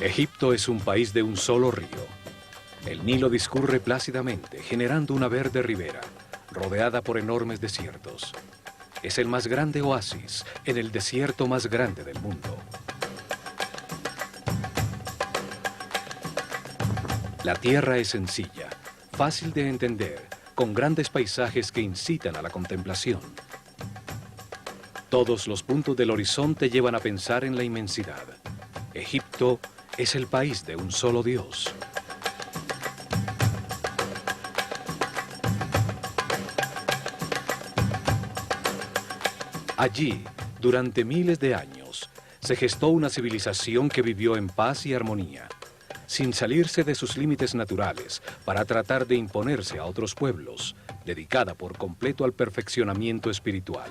Egipto es un país de un solo río. El Nilo discurre plácidamente, generando una verde ribera, rodeada por enormes desiertos. Es el más grande oasis en el desierto más grande del mundo. La tierra es sencilla, fácil de entender, con grandes paisajes que incitan a la contemplación. Todos los puntos del horizonte llevan a pensar en la inmensidad. Egipto es el país de un solo Dios. Allí, durante miles de años, se gestó una civilización que vivió en paz y armonía, sin salirse de sus límites naturales para tratar de imponerse a otros pueblos, dedicada por completo al perfeccionamiento espiritual.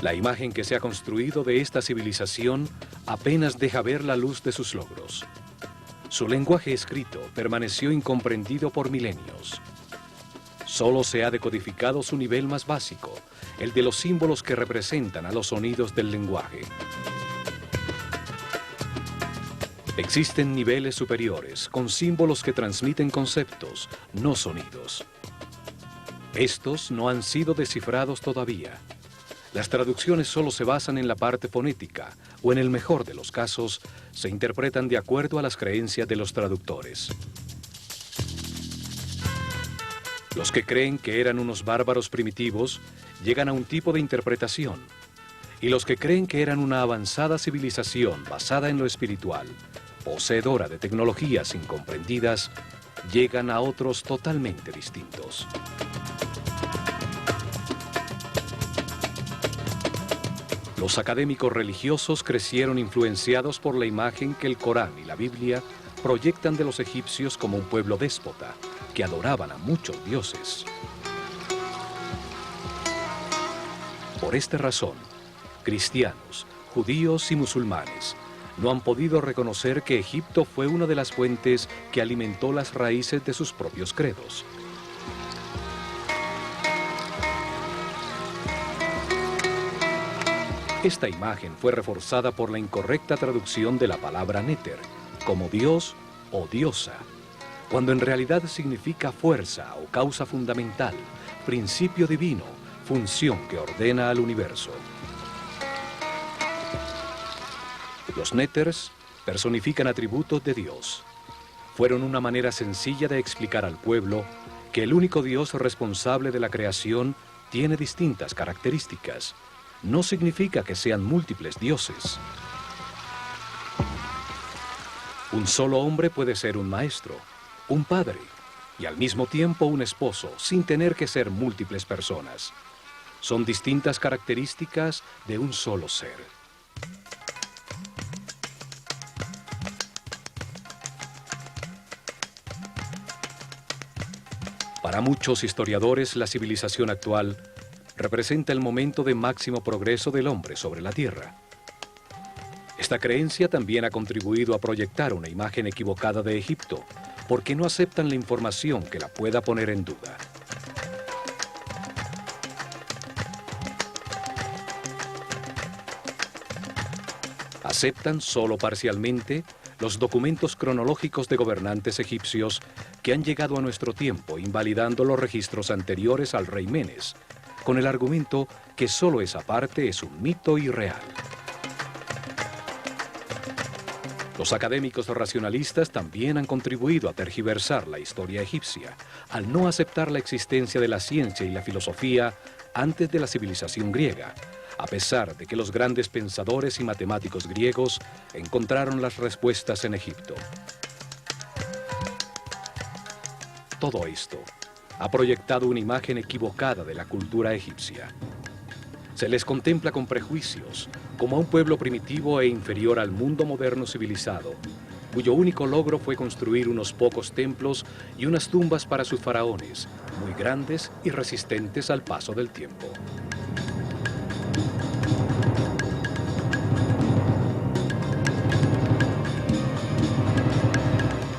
La imagen que se ha construido de esta civilización apenas deja ver la luz de sus logros. Su lenguaje escrito permaneció incomprendido por milenios. Solo se ha decodificado su nivel más básico, el de los símbolos que representan a los sonidos del lenguaje. Existen niveles superiores, con símbolos que transmiten conceptos, no sonidos. Estos no han sido descifrados todavía. Las traducciones solo se basan en la parte fonética, o en el mejor de los casos, se interpretan de acuerdo a las creencias de los traductores. Los que creen que eran unos bárbaros primitivos llegan a un tipo de interpretación, y los que creen que eran una avanzada civilización basada en lo espiritual, poseedora de tecnologías incomprendidas, llegan a otros totalmente distintos. Los académicos religiosos crecieron influenciados por la imagen que el Corán y la Biblia proyectan de los egipcios como un pueblo déspota, que adoraban a muchos dioses. Por esta razón, cristianos, judíos y musulmanes no han podido reconocer que Egipto fue una de las fuentes que alimentó las raíces de sus propios credos. Esta imagen fue reforzada por la incorrecta traducción de la palabra néter, como Dios o diosa, cuando en realidad significa fuerza o causa fundamental, principio divino, función que ordena al universo. Los néters personifican atributos de Dios. Fueron una manera sencilla de explicar al pueblo que el único Dios responsable de la creación tiene distintas características. No significa que sean múltiples dioses. Un solo hombre puede ser un maestro, un padre y al mismo tiempo un esposo, sin tener que ser múltiples personas. Son distintas características de un solo ser. Para muchos historiadores, la civilización actual representa el momento de máximo progreso del hombre sobre la Tierra. Esta creencia también ha contribuido a proyectar una imagen equivocada de Egipto, porque no aceptan la información que la pueda poner en duda. Aceptan solo parcialmente los documentos cronológicos de gobernantes egipcios que han llegado a nuestro tiempo, invalidando los registros anteriores al rey Menes, con el argumento que solo esa parte es un mito irreal. Los académicos racionalistas también han contribuido a tergiversar la historia egipcia, al no aceptar la existencia de la ciencia y la filosofía antes de la civilización griega, a pesar de que los grandes pensadores y matemáticos griegos encontraron las respuestas en Egipto. Todo esto ha proyectado una imagen equivocada de la cultura egipcia. Se les contempla con prejuicios, como a un pueblo primitivo e inferior al mundo moderno civilizado, cuyo único logro fue construir unos pocos templos y unas tumbas para sus faraones, muy grandes y resistentes al paso del tiempo.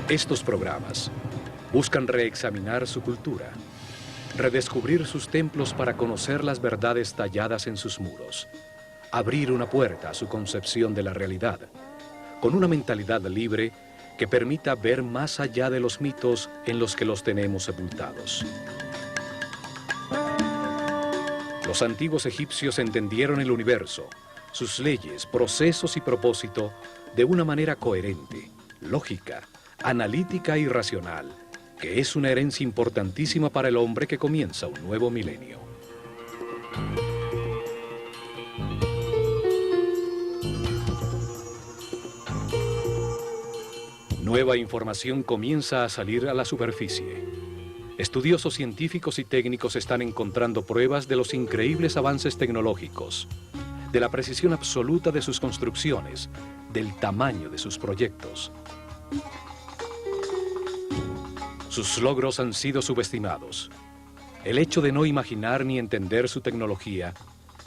Estos programas buscan reexaminar su cultura, redescubrir sus templos para conocer las verdades talladas en sus muros, abrir una puerta a su concepción de la realidad, con una mentalidad libre que permita ver más allá de los mitos en los que los tenemos sepultados. Los antiguos egipcios entendieron el universo, sus leyes, procesos y propósito de una manera coherente, lógica, analítica y racional, que es una herencia importantísima para el hombre que comienza un nuevo milenio. Nueva información comienza a salir a la superficie. Estudiosos científicos y técnicos están encontrando pruebas de los increíbles avances tecnológicos, de la precisión absoluta de sus construcciones, del tamaño de sus proyectos. Sus logros han sido subestimados. El hecho de no imaginar ni entender su tecnología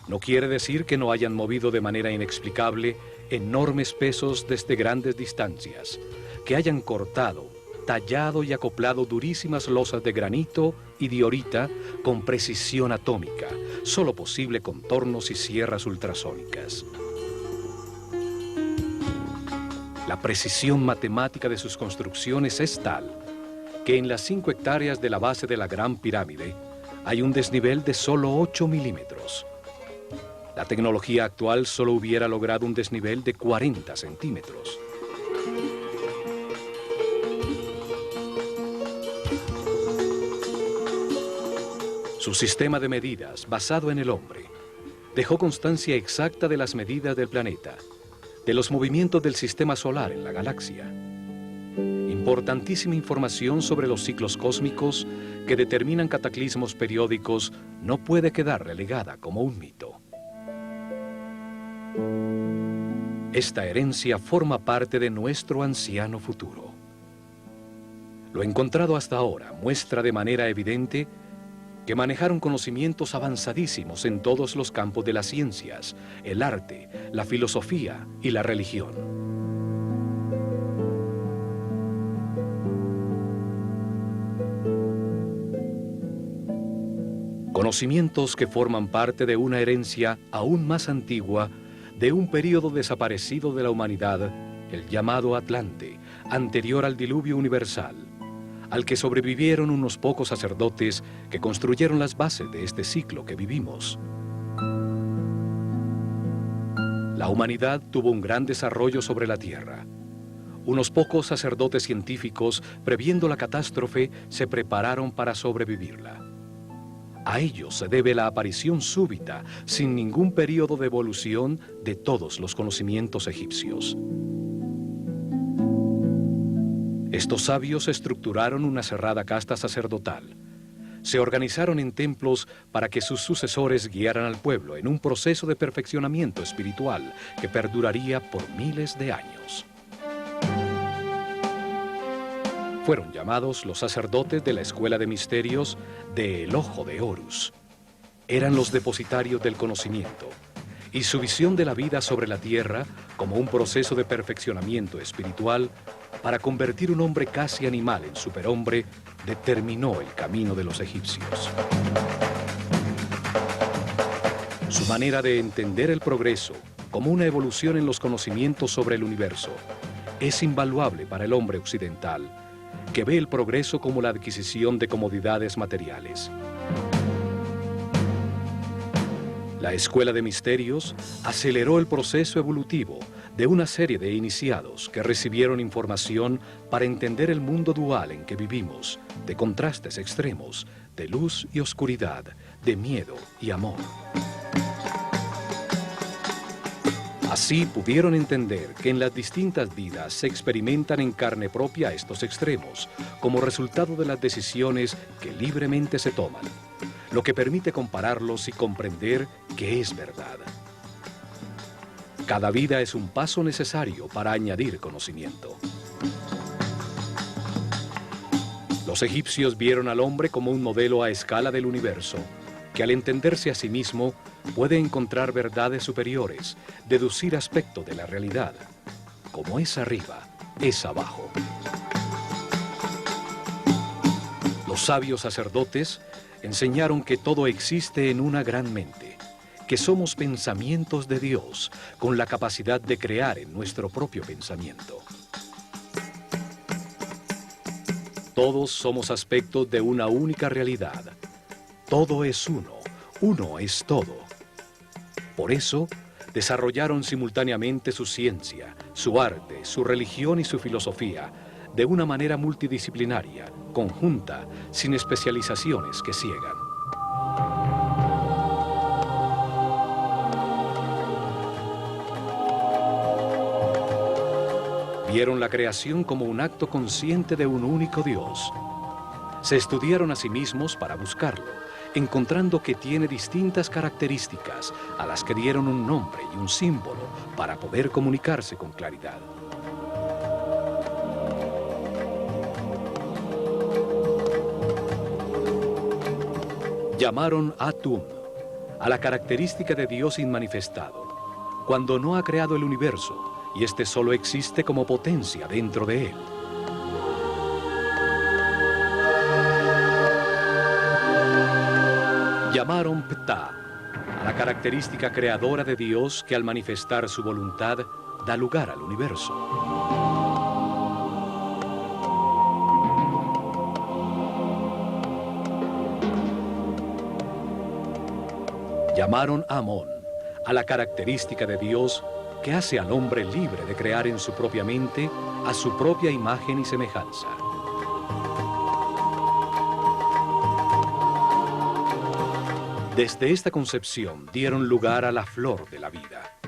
no quiere decir que no hayan movido de manera inexplicable enormes pesos desde grandes distancias, que hayan cortado, tallado y acoplado durísimas losas de granito y diorita con precisión atómica, solo posible con tornos y sierras ultrasónicas. La precisión matemática de sus construcciones es tal que en las 5 hectáreas de la base de la Gran Pirámide hay un desnivel de solo 8 milímetros. La tecnología actual solo hubiera logrado un desnivel de 40 centímetros. Su sistema de medidas, basado en el hombre, dejó constancia exacta de las medidas del planeta, de los movimientos del sistema solar en la galaxia. Importantísima información sobre los ciclos cósmicos que determinan cataclismos periódicos no puede quedar relegada como un mito. Esta herencia forma parte de nuestro anciano futuro. Lo encontrado hasta ahora muestra de manera evidente que manejaron conocimientos avanzadísimos en todos los campos de las ciencias, el arte, la filosofía y la religión. Conocimientos que forman parte de una herencia aún más antigua de un período desaparecido de la humanidad, el llamado Atlante, anterior al diluvio universal, al que sobrevivieron unos pocos sacerdotes que construyeron las bases de este ciclo que vivimos. La humanidad tuvo un gran desarrollo sobre la Tierra. Unos pocos sacerdotes científicos, previendo la catástrofe, se prepararon para sobrevivirla. A ellos se debe la aparición súbita, sin ningún periodo de evolución, de todos los conocimientos egipcios. Estos sabios estructuraron una cerrada casta sacerdotal. Se organizaron en templos para que sus sucesores guiaran al pueblo en un proceso de perfeccionamiento espiritual que perduraría por miles de años. Fueron llamados los sacerdotes de la Escuela de Misterios de El Ojo de Horus. Eran los depositarios del conocimiento, y su visión de la vida sobre la tierra como un proceso de perfeccionamiento espiritual para convertir un hombre casi animal en superhombre determinó el camino de los egipcios. Su manera de entender el progreso como una evolución en los conocimientos sobre el universo es invaluable para el hombre occidental, que ve el progreso como la adquisición de comodidades materiales. La Escuela de Misterios aceleró el proceso evolutivo de una serie de iniciados que recibieron información para entender el mundo dual en que vivimos, de contrastes extremos, de luz y oscuridad, de miedo y amor. Así pudieron entender que en las distintas vidas se experimentan en carne propia estos extremos, como resultado de las decisiones que libremente se toman, lo que permite compararlos y comprender que es verdad. Cada vida es un paso necesario para añadir conocimiento. Los egipcios vieron al hombre como un modelo a escala del universo, que al entenderse a sí mismo puede encontrar verdades superiores, deducir aspectos de la realidad. Como es arriba, es abajo. Los sabios sacerdotes enseñaron que todo existe en una gran mente, que somos pensamientos de Dios, con la capacidad de crear en nuestro propio pensamiento. Todos somos aspectos de una única realidad. Todo es uno, uno es todo. Por eso, desarrollaron simultáneamente su ciencia, su arte, su religión y su filosofía, de una manera multidisciplinaria, conjunta, sin especializaciones que ciegan. Vieron la creación como un acto consciente de un único Dios. Se estudiaron a sí mismos para buscarlo, encontrando que tiene distintas características a las que dieron un nombre y un símbolo para poder comunicarse con claridad. Llamaron Atum a la característica de Dios inmanifestado, cuando no ha creado el universo, y este solo existe como potencia dentro de él. Llamaron Ptah a la característica creadora de Dios que al manifestar su voluntad da lugar al universo. Llamaron Amón a la característica de Dios que hace al hombre libre de crear en su propia mente a su propia imagen y semejanza. Desde esta concepción dieron lugar a la flor de la vida,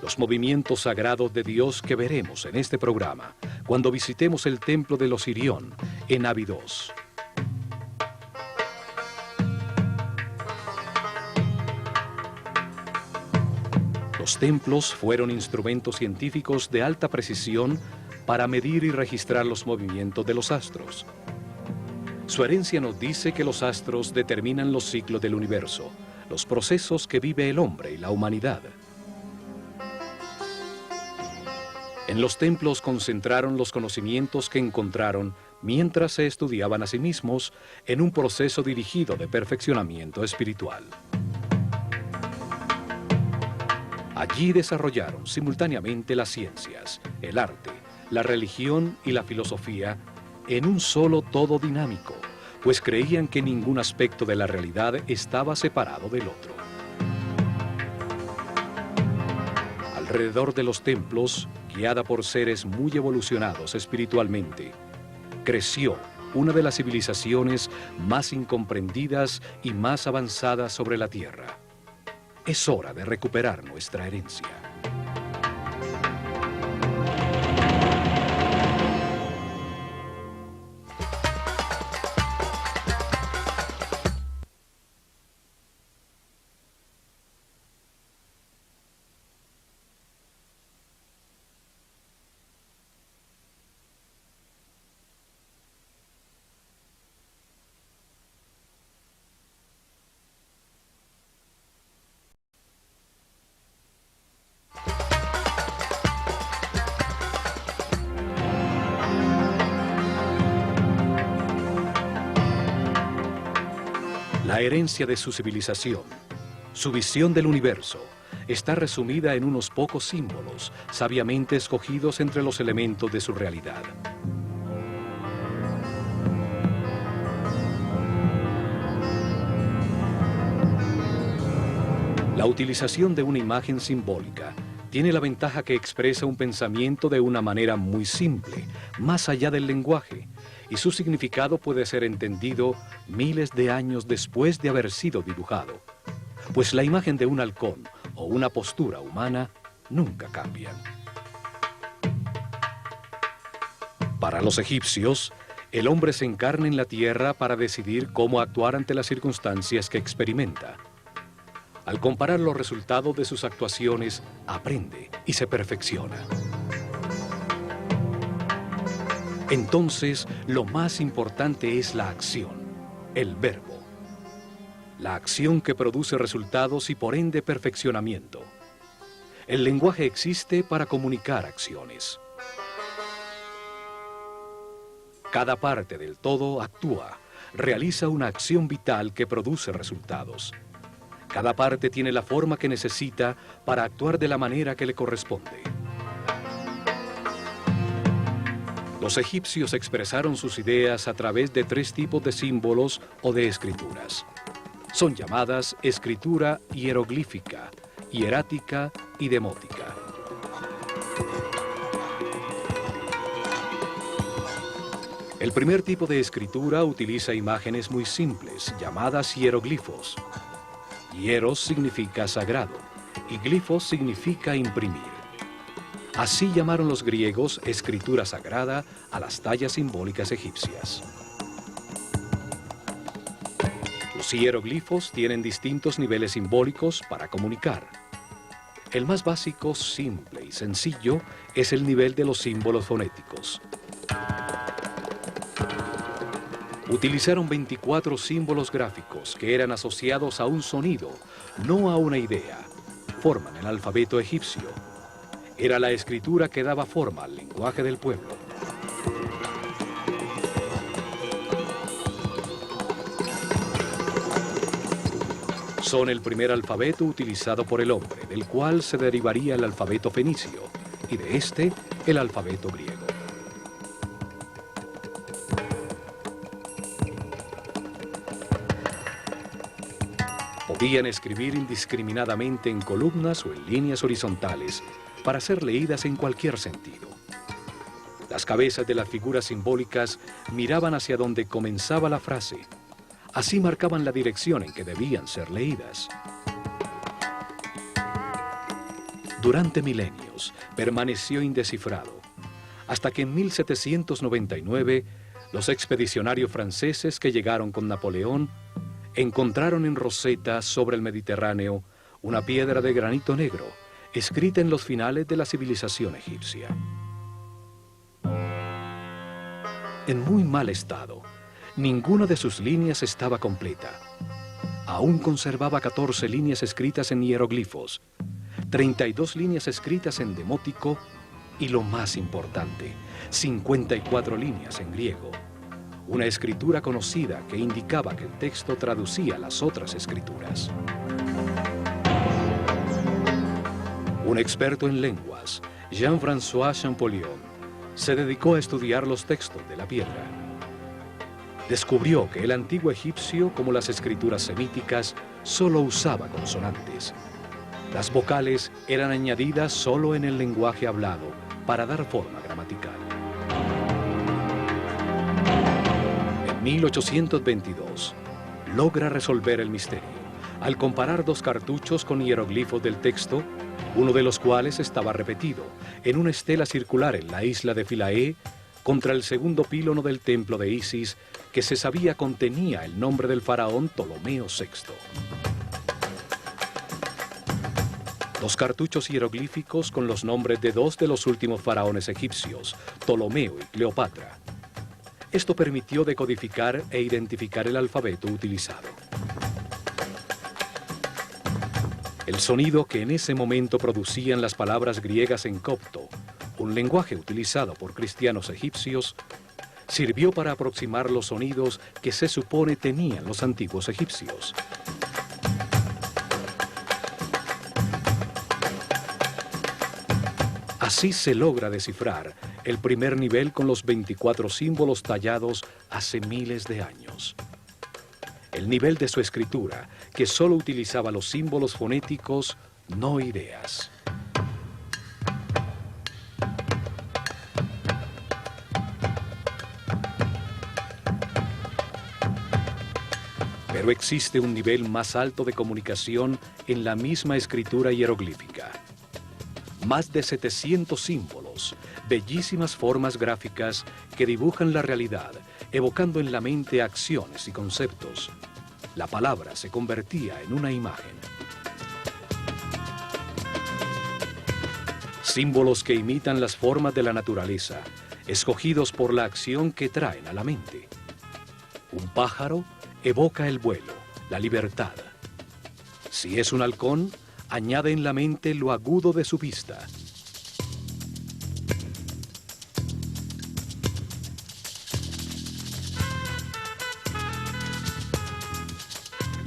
los movimientos sagrados de Dios que veremos en este programa cuando visitemos el templo de los Sirión en Abidos. Los templos fueron instrumentos científicos de alta precisión para medir y registrar los movimientos de los astros. Su herencia nos dice que los astros determinan los ciclos del universo, los procesos que vive el hombre y la humanidad. En los templos concentraron los conocimientos que encontraron mientras se estudiaban a sí mismos en un proceso dirigido de perfeccionamiento espiritual. Allí desarrollaron simultáneamente las ciencias, el arte, la religión y la filosofía en un solo todo dinámico, pues creían que ningún aspecto de la realidad estaba separado del otro. Alrededor de los templos, guiada por seres muy evolucionados espiritualmente, creció una de las civilizaciones más incomprendidas y más avanzadas sobre la Tierra. Es hora de recuperar nuestra herencia. La herencia de su civilización, su visión del universo, está resumida en unos pocos símbolos, sabiamente escogidos entre los elementos de su realidad. La utilización de una imagen simbólica tiene la ventaja que expresa un pensamiento de una manera muy simple, más allá del lenguaje, y su significado puede ser entendido miles de años después de haber sido dibujado, pues la imagen de un halcón o una postura humana nunca cambian. Para los egipcios, el hombre se encarna en la tierra para decidir cómo actuar ante las circunstancias que experimenta. Al comparar los resultados de sus actuaciones, aprende y se perfecciona. Entonces, lo más importante es la acción, el verbo. La acción que produce resultados y por ende perfeccionamiento. El lenguaje existe para comunicar acciones. Cada parte del todo actúa, realiza una acción vital que produce resultados. Cada parte tiene la forma que necesita para actuar de la manera que le corresponde. Los egipcios expresaron sus ideas a través de 3 tipos de símbolos o de escrituras. Son llamadas escritura hieroglífica, hierática y demótica. El primer tipo de escritura utiliza imágenes muy simples, llamadas hieroglifos. Hieros significa sagrado y glifos significa imprimir. Así llamaron los griegos escritura sagrada a las tallas simbólicas egipcias. Los hieroglifos tienen distintos niveles simbólicos para comunicar. El más básico, simple y sencillo es el nivel de los símbolos fonéticos. Utilizaron 24 símbolos gráficos que eran asociados a un sonido, no a una idea. Forman el alfabeto egipcio. Era la escritura que daba forma al lenguaje del pueblo. Son el primer alfabeto utilizado por el hombre, del cual se derivaría el alfabeto fenicio, y de este, el alfabeto griego. Podían escribir indiscriminadamente en columnas o en líneas horizontales para ser leídas en cualquier sentido. Las cabezas de las figuras simbólicas miraban hacia donde comenzaba la frase. Así marcaban la dirección en que debían ser leídas. Durante milenios permaneció indescifrado, hasta que en 1799 los expedicionarios franceses que llegaron con Napoleón encontraron en Rosetta, sobre el Mediterráneo, una piedra de granito negro, escrita en los finales de la civilización egipcia. En muy mal estado, ninguna de sus líneas estaba completa. Aún conservaba 14 líneas escritas en hieroglifos, 32 líneas escritas en demótico y, lo más importante, 54 líneas en griego. Una escritura conocida que indicaba que el texto traducía las otras escrituras. Un experto en lenguas, Jean-François Champollion, se dedicó a estudiar los textos de la piedra. Descubrió que el antiguo egipcio, como las escrituras semíticas, solo usaba consonantes. Las vocales eran añadidas solo en el lenguaje hablado para dar forma gramatical. En 1822, logra resolver el misterio al comparar 2 cartuchos con hieroglifos del texto, uno de los cuales estaba repetido en una estela circular en la isla de Philae contra el segundo pílono del templo de Isis, que se sabía contenía el nombre del faraón Ptolomeo VI. 2 cartuchos hieroglíficos con los nombres de 2 de los últimos faraones egipcios, Ptolomeo y Cleopatra. Esto permitió decodificar e identificar el alfabeto utilizado. El sonido que en ese momento producían las palabras griegas en copto, un lenguaje utilizado por cristianos egipcios, sirvió para aproximar los sonidos que se supone tenían los antiguos egipcios. Así se logra descifrar el primer nivel con los 24 símbolos tallados hace miles de años. El nivel de su escritura, que solo utilizaba los símbolos fonéticos, no ideas. Pero existe un nivel más alto de comunicación en la misma escritura hieroglífica. Más de 700 símbolos, bellísimas formas gráficas que dibujan la realidad, evocando en la mente acciones y conceptos. La palabra se convertía en una imagen. Símbolos que imitan las formas de la naturaleza, escogidos por la acción que traen a la mente. Un pájaro evoca el vuelo, la libertad. Si es un halcón, añade en la mente lo agudo de su vista.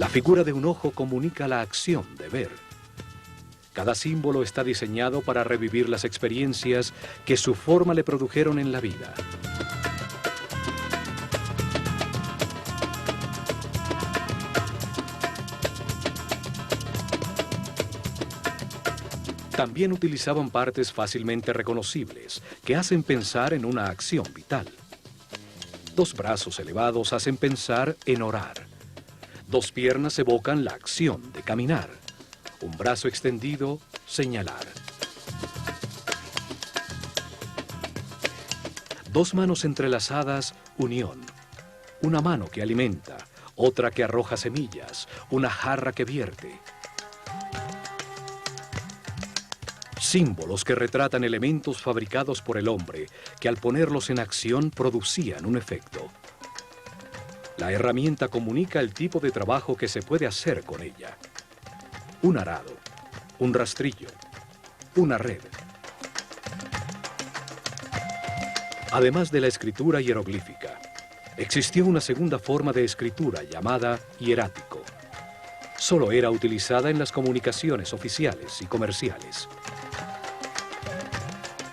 La figura de un ojo comunica la acción de ver. Cada símbolo está diseñado para revivir las experiencias que su forma le produjeron en la vida. También utilizaban partes fácilmente reconocibles que hacen pensar en una acción vital. Dos brazos elevados hacen pensar en orar. Dos piernas evocan la acción de caminar. Un brazo extendido, señalar. Dos manos entrelazadas, unión. Una mano que alimenta, otra que arroja semillas, una jarra que vierte. Símbolos que retratan elementos fabricados por el hombre, que al ponerlos en acción producían un efecto. La herramienta comunica el tipo de trabajo que se puede hacer con ella. Un arado, un rastrillo, una red. Además de la escritura hieroglífica, existió una segunda forma de escritura llamada hierático. Solo era utilizada en las comunicaciones oficiales y comerciales.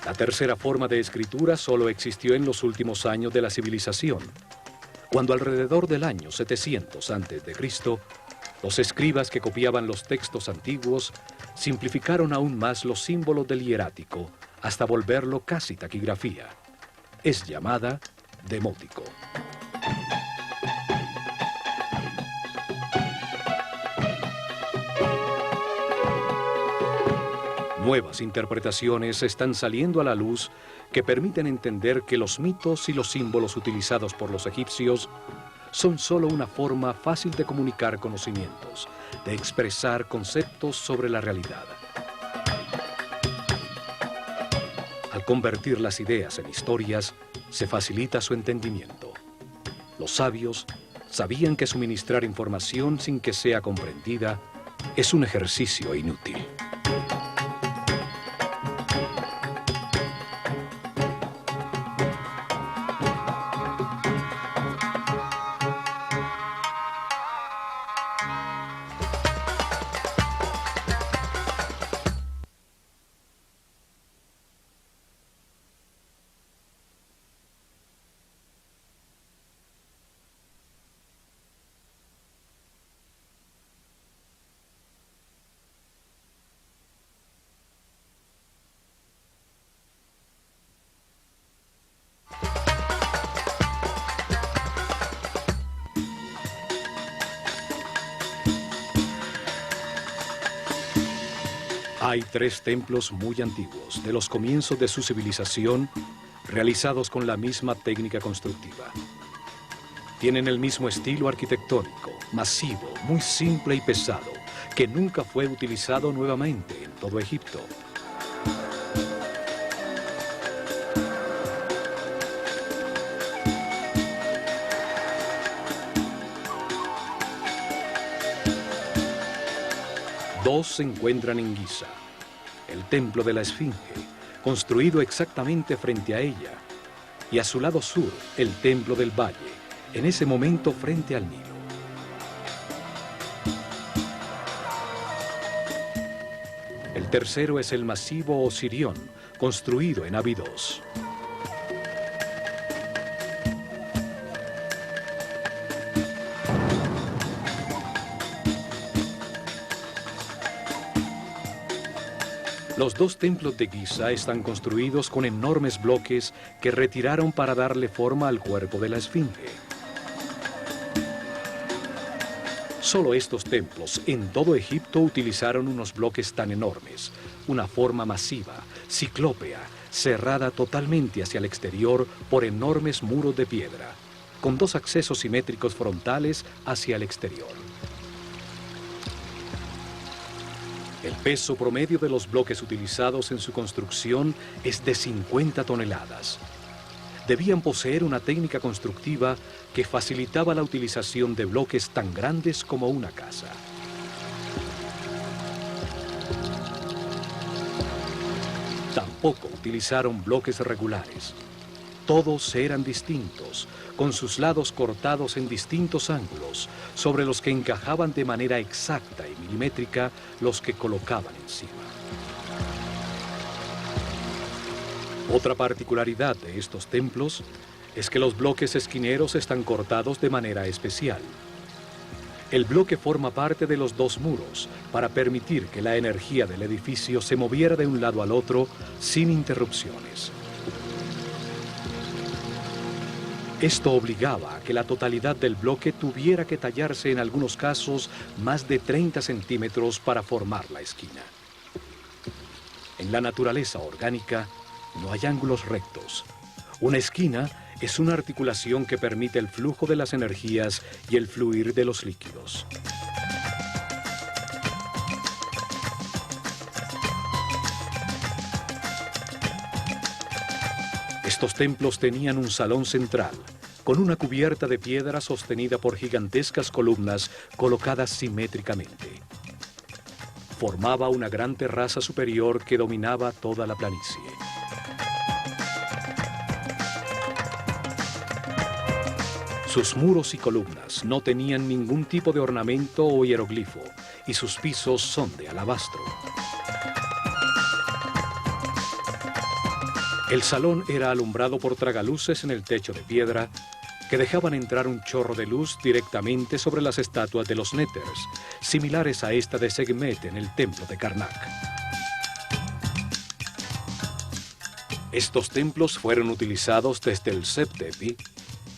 La tercera forma de escritura solo existió en los últimos años de la civilización, cuando alrededor del año 700 a.C., los escribas que copiaban los textos antiguos simplificaron aún más los símbolos del hierático hasta volverlo casi taquigrafía. Es llamada demótico. Nuevas interpretaciones están saliendo a la luz que permiten entender que los mitos y los símbolos utilizados por los egipcios son solo una forma fácil de comunicar conocimientos, de expresar conceptos sobre la realidad. Al convertir las ideas en historias, se facilita su entendimiento. Los sabios sabían que suministrar información sin que sea comprendida es un ejercicio inútil. Hay 3 templos muy antiguos, de los comienzos de su civilización, realizados con la misma técnica constructiva. Tienen el mismo estilo arquitectónico, masivo, muy simple y pesado, que nunca fue utilizado nuevamente en todo Egipto. Dos se encuentran en Giza, el templo de la Esfinge, construido exactamente frente a ella, y a su lado sur, el templo del Valle, en ese momento frente al Nilo. El tercero es el masivo Osirión, construido en Abidos. Los 2 templos de Giza están construidos con enormes bloques que retiraron para darle forma al cuerpo de la Esfinge. Solo estos templos en todo Egipto utilizaron unos bloques tan enormes, una forma masiva, ciclópea, cerrada totalmente hacia el exterior por enormes muros de piedra, con 2 accesos simétricos frontales hacia el exterior. El peso promedio de los bloques utilizados en su construcción es de 50 toneladas. Debían poseer una técnica constructiva que facilitaba la utilización de bloques tan grandes como una casa. Tampoco utilizaron bloques regulares. Todos eran distintos, con sus lados cortados en distintos ángulos, sobre los que encajaban de manera exacta y milimétrica los que colocaban encima. Otra particularidad de estos templos es que los bloques esquineros están cortados de manera especial. El bloque forma parte de los dos muros para permitir que la energía del edificio se moviera de un lado al otro sin interrupciones. Esto obligaba a que la totalidad del bloque tuviera que tallarse en algunos casos más de 30 centímetros para formar la esquina. En la naturaleza orgánica no hay ángulos rectos. Una esquina es una articulación que permite el flujo de las energías y el fluir de los líquidos. Estos templos tenían un salón central, con una cubierta de piedra sostenida por gigantescas columnas colocadas simétricamente. Formaba una gran terraza superior que dominaba toda la planicie. Sus muros y columnas no tenían ningún tipo de ornamento o hieroglifo, y sus pisos son de alabastro. El salón era alumbrado por tragaluces en el techo de piedra que dejaban entrar un chorro de luz directamente sobre las estatuas de los néters, similares a esta de Sekhmet en el templo de Karnak. Estos templos fueron utilizados desde el Seb-Tepi,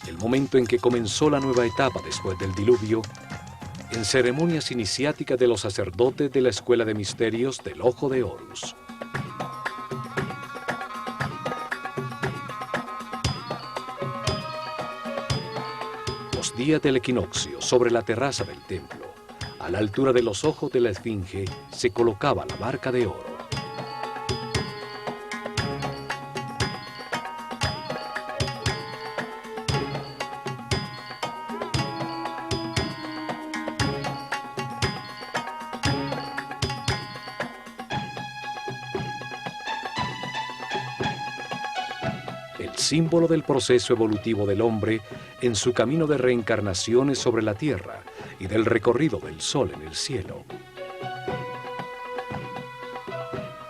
el momento en que comenzó la nueva etapa después del diluvio, en ceremonias iniciáticas de los sacerdotes de la Escuela de Misterios del Ojo de Horus. Los días del equinoccio, sobre la terraza del templo, a la altura de los ojos de la esfinge, se colocaba la barca de oro. Símbolo del proceso evolutivo del hombre en su camino de reencarnaciones sobre la tierra y del recorrido del sol en el cielo.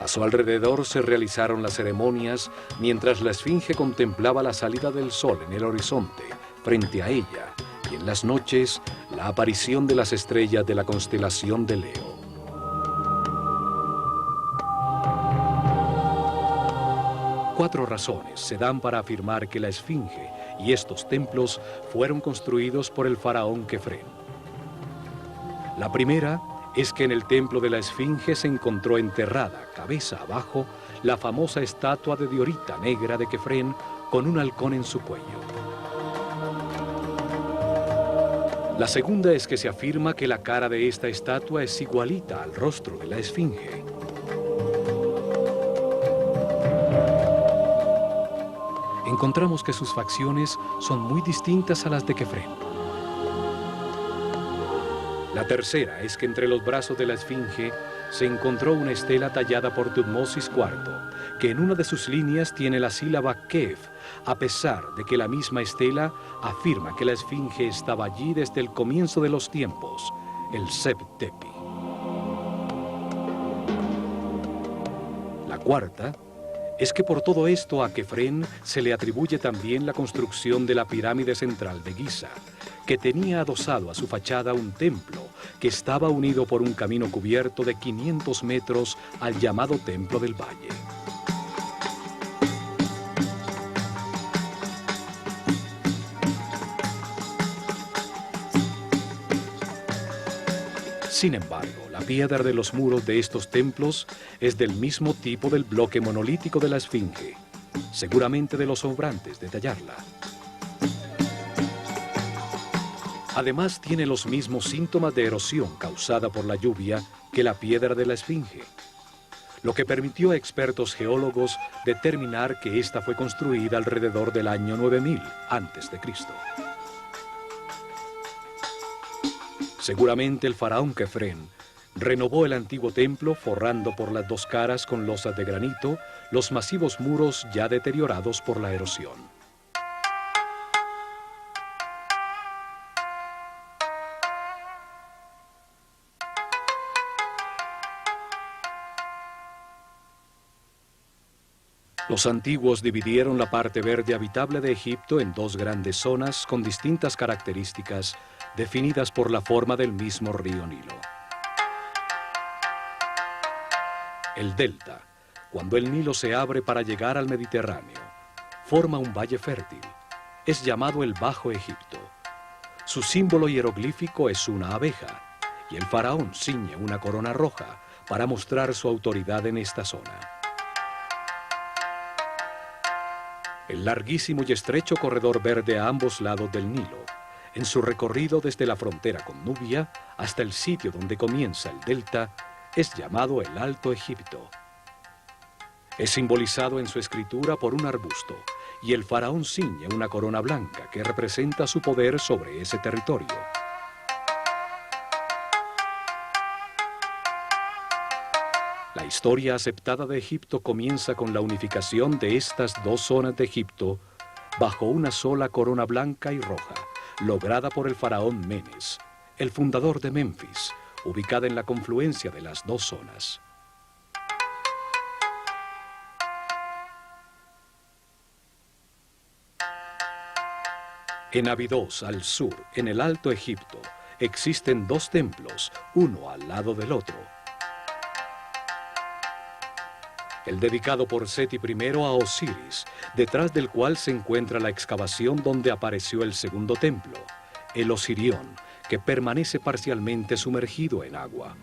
A su alrededor se realizaron las ceremonias mientras la esfinge contemplaba la salida del sol en el horizonte frente a ella y en las noches la aparición de las estrellas de la constelación de Leo. Cuatro razones se dan para afirmar que la esfinge y estos templos fueron construidos por el faraón Kefren. La primera es que en el templo de la esfinge se encontró enterrada, cabeza abajo, la famosa estatua de diorita negra de Kefren con un halcón en su cuello. La segunda es que se afirma que la cara de esta estatua es igualita al rostro de la esfinge. Encontramos que sus facciones son muy distintas a las de Kefren. La tercera es que entre los brazos de la esfinge se encontró una estela tallada por Tutmosis IV, que en una de sus líneas tiene la sílaba Kef, a pesar de que la misma estela afirma que la esfinge estaba allí desde el comienzo de los tiempos, el Seb-Tepi. La cuarta es que por todo esto a Kefren se le atribuye también la construcción de la pirámide central de Giza, que tenía adosado a su fachada un templo que estaba unido por un camino cubierto de 500 metros al llamado Templo del Valle. Sin embargo, la piedra de los muros de estos templos es del mismo tipo del bloque monolítico de la esfinge, seguramente de los sobrantes de tallarla. Además, tiene los mismos síntomas de erosión causada por la lluvia que la piedra de la esfinge, lo que permitió a expertos geólogos determinar que ésta fue construida alrededor del año 9000 a.C. Seguramente el faraón Kefren renovó el antiguo templo forrando por las dos caras con losas de granito los masivos muros ya deteriorados por la erosión. Los antiguos dividieron la parte verde habitable de Egipto en dos grandes zonas con distintas características definidas por la forma del mismo río Nilo. El delta, cuando el Nilo se abre para llegar al Mediterráneo, forma un valle fértil. Es llamado el Bajo Egipto. Su símbolo hieroglífico es una abeja, y el faraón ciñe una corona roja para mostrar su autoridad en esta zona. El larguísimo y estrecho corredor verde a ambos lados del Nilo, en su recorrido desde la frontera con Nubia hasta el sitio donde comienza el delta, es llamado el Alto Egipto. Es simbolizado en su escritura por un arbusto, y el faraón ciñe una corona blanca que representa su poder sobre ese territorio. La historia aceptada de Egipto comienza con la unificación de estas dos zonas de Egipto bajo una sola corona blanca y roja, lograda por el faraón Menes, el fundador de Memphis, ubicada en la confluencia de las dos zonas. En Abidos, al sur, en el Alto Egipto, existen dos templos, uno al lado del otro. El dedicado por Seti I a Osiris, detrás del cual se encuentra la excavación donde apareció el segundo templo, el Osirión, que permanece parcialmente sumergido en agua.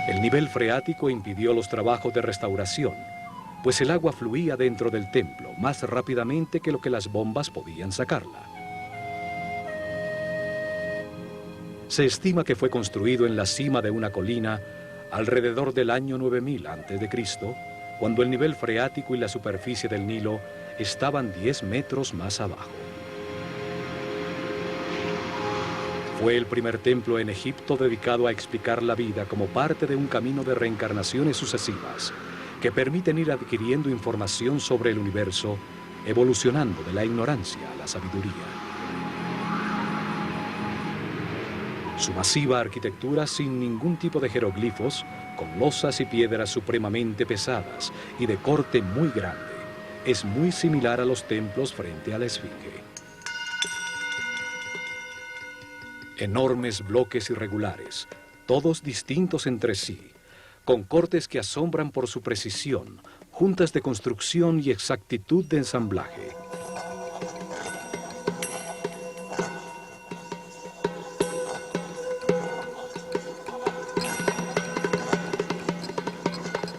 El nivel freático impidió los trabajos de restauración, pues el agua fluía dentro del templo más rápidamente que lo que las bombas podían sacarla. Se estima que fue construido en la cima de una colina alrededor del año 9000 a.C., cuando el nivel freático y la superficie del Nilo estaban 10 metros más abajo. Fue el primer templo en Egipto dedicado a explicar la vida como parte de un camino de reencarnaciones sucesivas que permiten ir adquiriendo información sobre el universo, evolucionando de la ignorancia a la sabiduría. Su masiva arquitectura sin ningún tipo de jeroglifos, con losas y piedras supremamente pesadas y de corte muy grande, es muy similar a los templos frente a la Esfinge. Enormes bloques irregulares, todos distintos entre sí, con cortes que asombran por su precisión, juntas de construcción y exactitud de ensamblaje.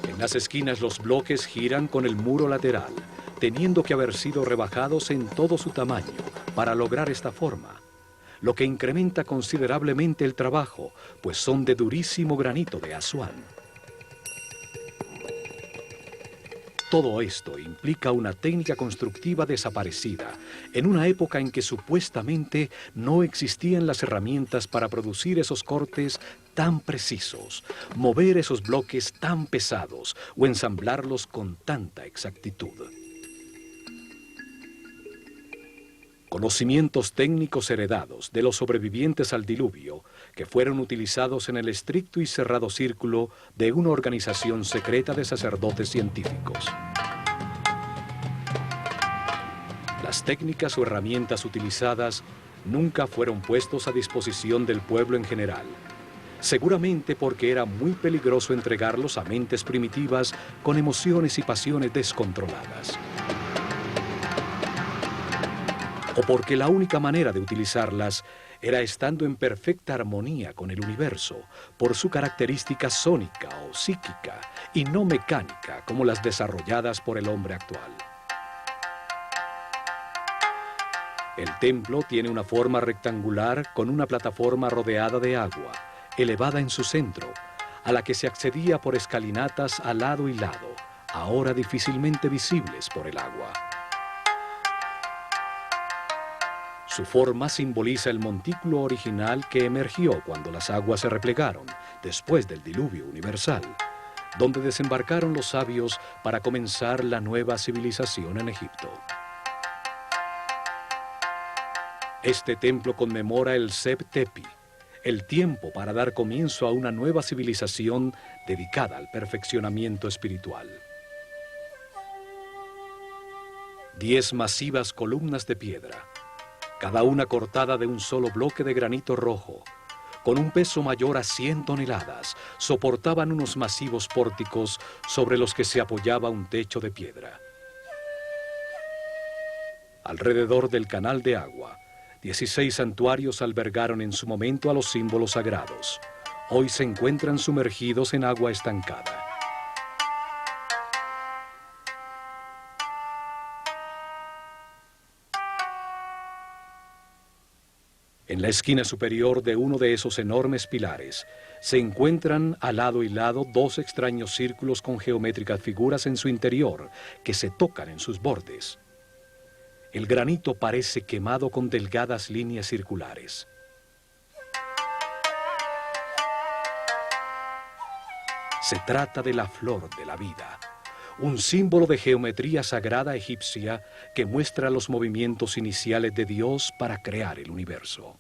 En las esquinas los bloques giran con el muro lateral, teniendo que haber sido rebajados en todo su tamaño para lograr esta forma, lo que incrementa considerablemente el trabajo, pues son de durísimo granito de Asuán. Todo esto implica una técnica constructiva desaparecida, en una época en que supuestamente no existían las herramientas para producir esos cortes tan precisos, mover esos bloques tan pesados o ensamblarlos con tanta exactitud. Conocimientos técnicos heredados de los sobrevivientes al diluvio que fueron utilizados en el estricto y cerrado círculo de una organización secreta de sacerdotes científicos. Las técnicas o herramientas utilizadas nunca fueron puestos a disposición del pueblo en general, seguramente porque era muy peligroso entregarlos a mentes primitivas con emociones y pasiones descontroladas. O porque la única manera de utilizarlas era estando en perfecta armonía con el universo, por su característica sónica o psíquica, y no mecánica como las desarrolladas por el hombre actual. El templo tiene una forma rectangular con una plataforma rodeada de agua, elevada en su centro, a la que se accedía por escalinatas a lado y lado, ahora difícilmente visibles por el agua. Su forma simboliza el montículo original que emergió cuando las aguas se replegaron, después del diluvio universal, donde desembarcaron los sabios para comenzar la nueva civilización en Egipto. Este templo conmemora el Seb Tepi, el tiempo para dar comienzo a una nueva civilización dedicada al perfeccionamiento espiritual. 10 masivas columnas de piedra, cada una cortada de un solo bloque de granito rojo, con un peso mayor a 100 toneladas, soportaban unos masivos pórticos sobre los que se apoyaba un techo de piedra. Alrededor del canal de agua, 16 santuarios albergaron en su momento a los símbolos sagrados. Hoy se encuentran sumergidos en agua estancada. En la esquina superior de uno de esos enormes pilares se encuentran a lado y lado 2 extraños círculos con geométricas figuras en su interior que se tocan en sus bordes. El granito parece quemado con delgadas líneas circulares. Se trata de la flor de la vida, un símbolo de geometría sagrada egipcia que muestra los movimientos iniciales de Dios para crear el universo.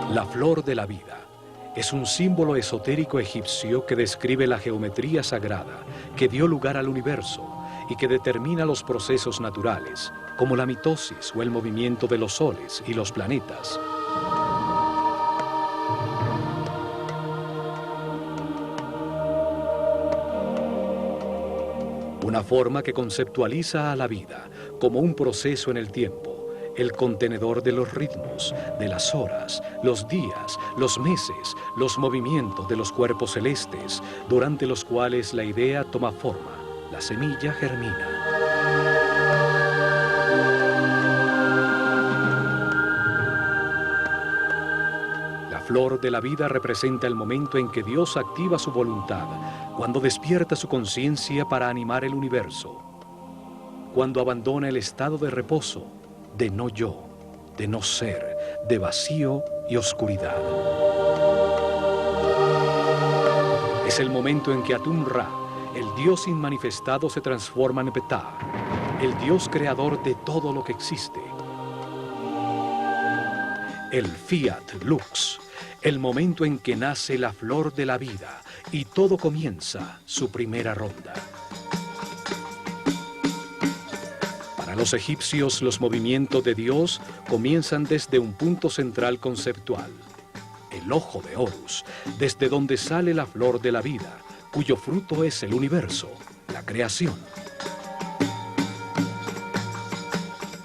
La flor de la vida es un símbolo esotérico egipcio que describe la geometría sagrada que dio lugar al universo y que determina los procesos naturales, como la mitosis o el movimiento de los soles y los planetas. Una forma que conceptualiza a la vida como un proceso en el tiempo, el contenedor de los ritmos, de las horas, los días, los meses, los movimientos de los cuerpos celestes, durante los cuales la idea toma forma, la semilla germina. La flor de la vida representa el momento en que Dios activa su voluntad, cuando despierta su conciencia para animar el universo, cuando abandona el estado de reposo, de no yo, de no ser, de vacío y oscuridad. Es el momento en que Atum-Ra, el Dios inmanifestado, se transforma en Ptah, el Dios creador de todo lo que existe. El Fiat Lux, el momento en que nace la flor de la vida y todo comienza su primera ronda. Para los egipcios, los movimientos de Dios comienzan desde un punto central conceptual, el ojo de Horus, desde donde sale la flor de la vida, cuyo fruto es el universo, la creación.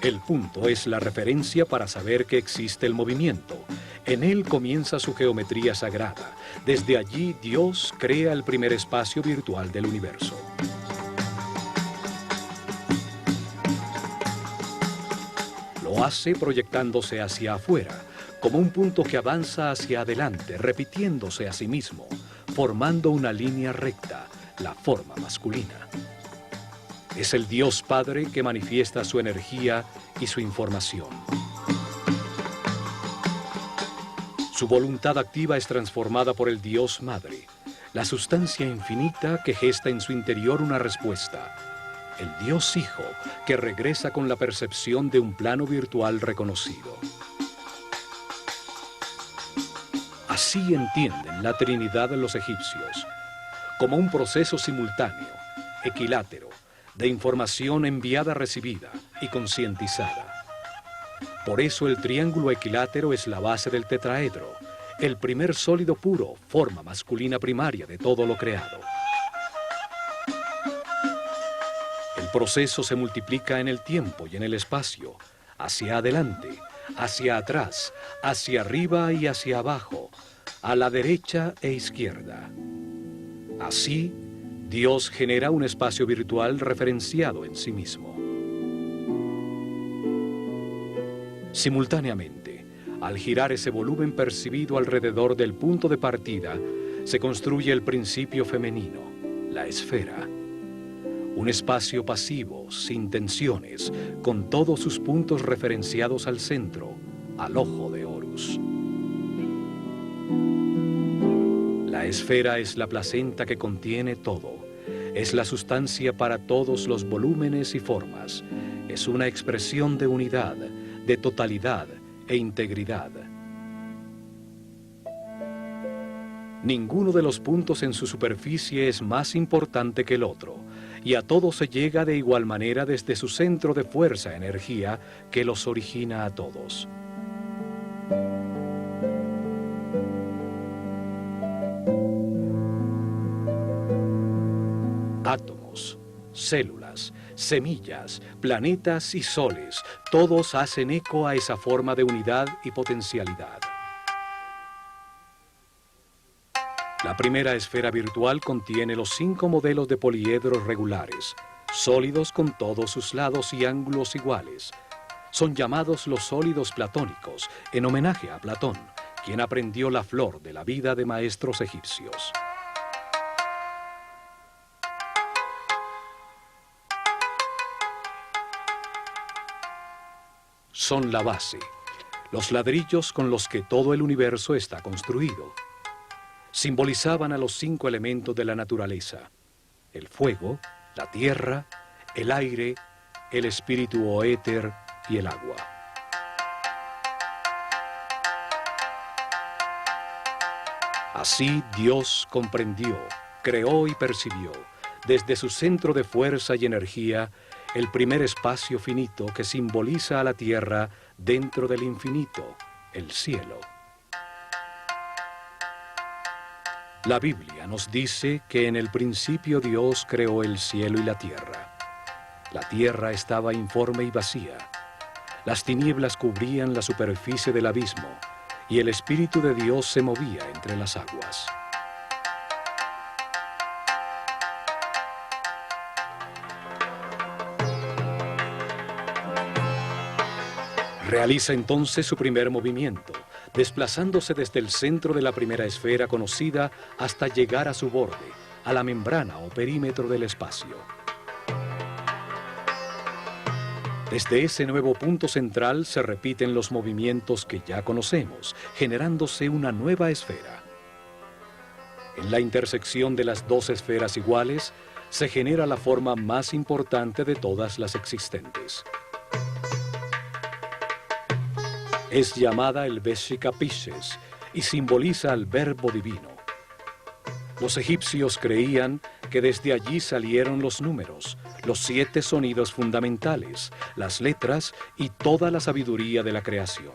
El punto es la referencia para saber que existe el movimiento. En él comienza su geometría sagrada. Desde allí Dios crea el primer espacio virtual del universo. Lo hace proyectándose hacia afuera, como un punto que avanza hacia adelante, repitiéndose a sí mismo, formando una línea recta, la forma masculina. Es el Dios Padre que manifiesta su energía y su información. Su voluntad activa es transformada por el Dios Madre, la sustancia infinita que gesta en su interior una respuesta. El Dios Hijo que regresa con la percepción de un plano virtual reconocido. Así entienden la Trinidad de los egipcios, como un proceso simultáneo, equilátero, de información enviada-recibida y concientizada. Por eso el triángulo equilátero es la base del tetraedro, el primer sólido puro, forma masculina primaria de todo lo creado. El proceso se multiplica en el tiempo y en el espacio, hacia adelante, hacia atrás, hacia arriba y hacia abajo, a la derecha e izquierda. Así, Dios genera un espacio virtual referenciado en sí mismo. Simultáneamente, al girar ese volumen percibido alrededor del punto de partida, se construye el principio femenino, la esfera. Un espacio pasivo, sin tensiones, con todos sus puntos referenciados al centro, al ojo de Horus. La esfera es la placenta que contiene todo. Es la sustancia para todos los volúmenes y formas. Es una expresión de unidad, de totalidad e integridad. Ninguno de los puntos en su superficie es más importante que el otro, y a todos se llega de igual manera desde su centro de fuerza-energía que los origina a todos. Átomos, células, semillas, planetas y soles, todos hacen eco a esa forma de unidad y potencialidad. La primera esfera virtual contiene los 5 modelos de poliedros regulares, sólidos con todos sus lados y ángulos iguales. Son llamados los sólidos platónicos, en homenaje a Platón, quien aprendió la flor de la vida de maestros egipcios. Son la base, los ladrillos con los que todo el universo está construido. Simbolizaban a los 5 elementos de la naturaleza: el fuego, la tierra, el aire, el espíritu o éter y el agua. Así Dios comprendió, creó y percibió, desde su centro de fuerza y energía, el primer espacio finito que simboliza a la tierra dentro del infinito, el cielo. La Biblia nos dice que en el principio Dios creó el cielo y la tierra. La tierra estaba informe y vacía. Las tinieblas cubrían la superficie del abismo y el Espíritu de Dios se movía entre las aguas. Realiza entonces su primer movimiento, desplazándose desde el centro de la primera esfera conocida hasta llegar a su borde, a la membrana o perímetro del espacio. Desde ese nuevo punto central se repiten los movimientos que ya conocemos, generándose una nueva esfera. En la intersección de las 2 esferas iguales se genera la forma más importante de todas las existentes. Es llamada el Veshika Pisces y simboliza al Verbo Divino. Los egipcios creían que desde allí salieron los números, los 7 sonidos fundamentales, las letras y toda la sabiduría de la creación.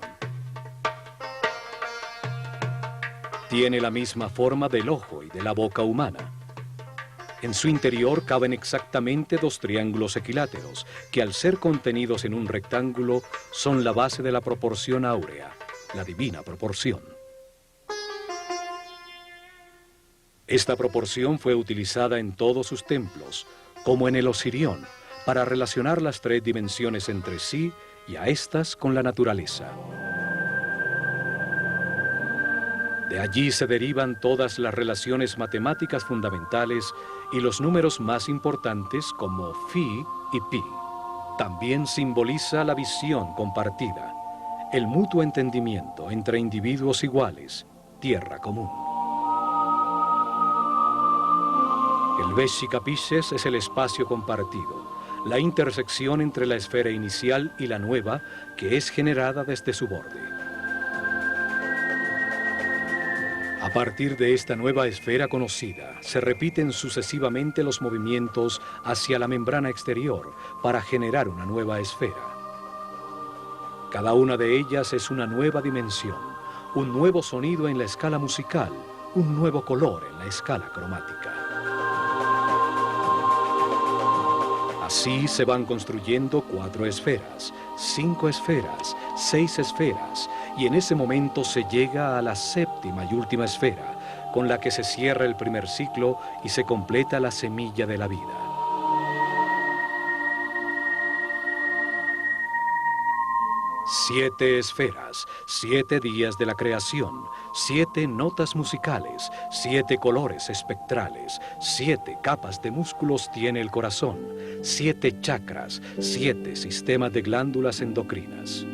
Tiene la misma forma del ojo y de la boca humana. En su interior caben exactamente 2 triángulos equiláteros, que al ser contenidos en un rectángulo son la base de la proporción áurea, la divina proporción. Esta proporción fue utilizada en todos sus templos, como en el Osirión, para relacionar las 3 dimensiones entre sí y a estas con la naturaleza. De allí se derivan todas las relaciones matemáticas fundamentales y los números más importantes como Phi y Pi. También simboliza la visión compartida, el mutuo entendimiento entre individuos iguales, tierra común. El Veshika Pisces es el espacio compartido, la intersección entre la esfera inicial y la nueva que es generada desde su borde. A partir de esta nueva esfera conocida, se repiten sucesivamente los movimientos hacia la membrana exterior para generar una nueva esfera. Cada una de ellas es una nueva dimensión, un nuevo sonido en la escala musical, un nuevo color en la escala cromática. Así se van construyendo 4 esferas, 5 esferas, 6 esferas, y en ese momento se llega a la 7ª y última esfera, con la que se cierra el primer ciclo y se completa la semilla de la vida. Siete esferas, 7 días de la creación, 7 notas musicales, 7 colores espectrales, 7 capas de músculos tiene el corazón, 7 chakras, 7 sistemas de glándulas endocrinas.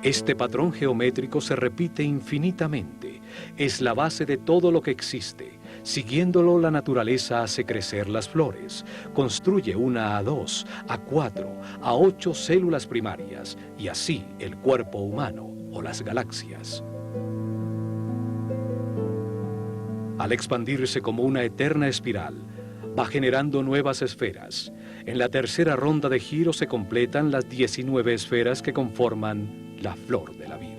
Este patrón geométrico se repite infinitamente, es la base de todo lo que existe. Siguiéndolo, la naturaleza hace crecer las flores, construye una a 2, a 4, a 8 células primarias, y así el cuerpo humano o las galaxias. Al expandirse como una eterna espiral, va generando nuevas esferas. En la tercera ronda de giro se completan las 19 esferas que conforman la flor de la vida.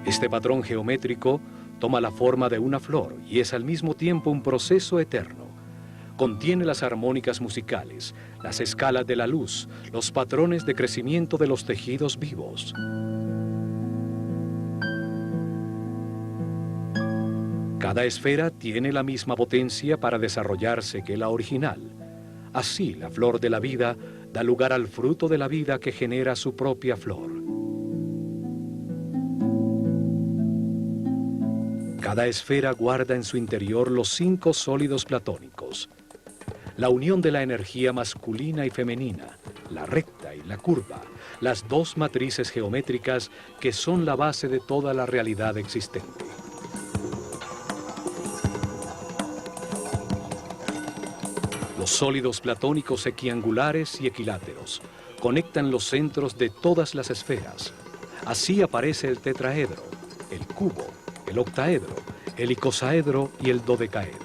Este patrón geométrico toma la forma de una flor y es al mismo tiempo un proceso eterno. Contiene las armónicas musicales, las escalas de la luz, los patrones de crecimiento de los tejidos vivos. Cada esfera tiene la misma potencia para desarrollarse que la original. Así, la flor de la vida da lugar al fruto de la vida que genera su propia flor. Cada esfera guarda en su interior los 5 sólidos platónicos. La unión de la energía masculina y femenina, la recta y la curva, las 2 matrices geométricas que son la base de toda la realidad existente. Los sólidos platónicos equiangulares y equiláteros conectan los centros de todas las esferas. Así aparece el tetraedro, el cubo, el octaedro, el icosaedro y el dodecaedro.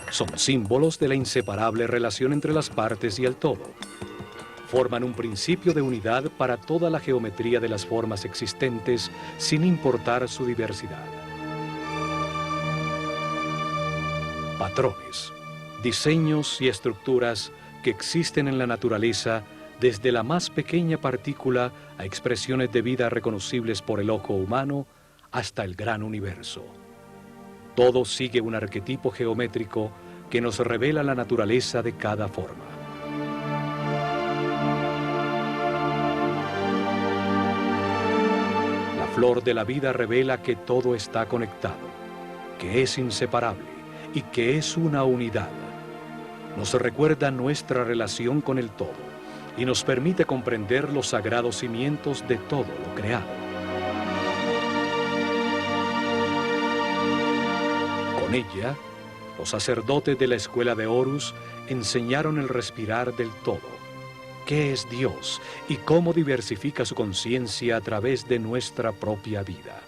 Son símbolos de la inseparable relación entre las partes y el todo. Forman un principio de unidad para toda la geometría de las formas existentes, sin importar su diversidad. Patrones, diseños y estructuras que existen en la naturaleza, desde la más pequeña partícula a expresiones de vida reconocibles por el ojo humano hasta el gran universo. Todo sigue un arquetipo geométrico que nos revela la naturaleza de cada forma. La flor de la vida revela que todo está conectado, que es inseparable y que es una unidad. Nos recuerda nuestra relación con el todo y nos permite comprender los sagrados cimientos de todo lo creado. Con ella, los sacerdotes de la escuela de Horus enseñaron el respirar del todo, qué es Dios y cómo diversifica su conciencia a través de nuestra propia vida.